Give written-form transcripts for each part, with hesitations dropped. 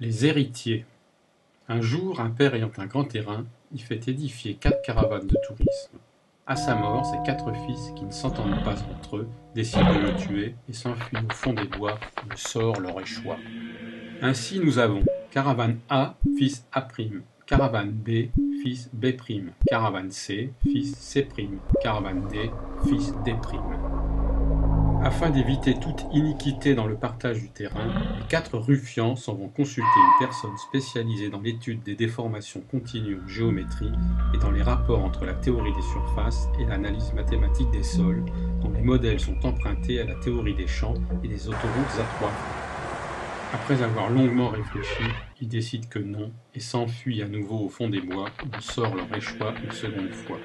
Les héritiers. Un jour, un père ayant un grand terrain, y fait édifier 4 caravanes de tourisme. À sa mort, ses 4 fils, qui ne s'entendent pas entre eux, décident de le tuer et s'enfuient au fond des bois où le sort leur échoit. Ainsi nous avons caravane A, fils A', caravane B, fils B', caravane C, fils C', caravane D, fils D'. Afin d'éviter toute iniquité dans le partage du terrain, les 4 ruffians s'en vont consulter une personne spécialisée dans l'étude des déformations continues en géométrie et dans les rapports entre la théorie des surfaces et l'analyse mathématique des sols, dont les modèles sont empruntés à la théorie des champs et des autoroutes à 3 voies. Après avoir longuement réfléchi, ils décident que non et s'enfuient à nouveau au fond des bois où le sort leur échoua une seconde fois.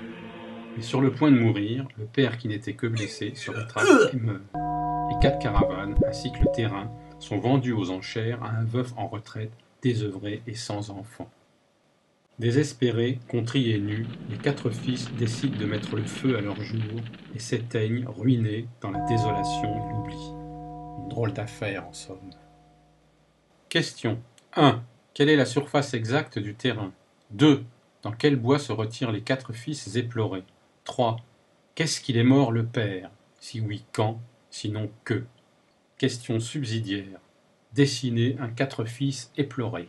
Mais sur le point de mourir, le père qui n'était que blessé se rétracte et meurt. Les 4 caravanes, ainsi que le terrain, sont vendus aux enchères à un veuf en retraite, désœuvré et sans enfants. Désespérés, contris et nus, les 4 fils décident de mettre le feu à leur jour et s'éteignent, ruinés, dans la désolation et l'oubli. Une drôle d'affaire, en somme. Question 1. Quelle est la surface exacte du terrain? 2. Dans quel bois se retirent les 4 fils éplorés? 3. Qu'est-ce qu'il est mort le père? Si oui, quand? Sinon que? Question subsidiaire. Dessiner un 4 fils éploré.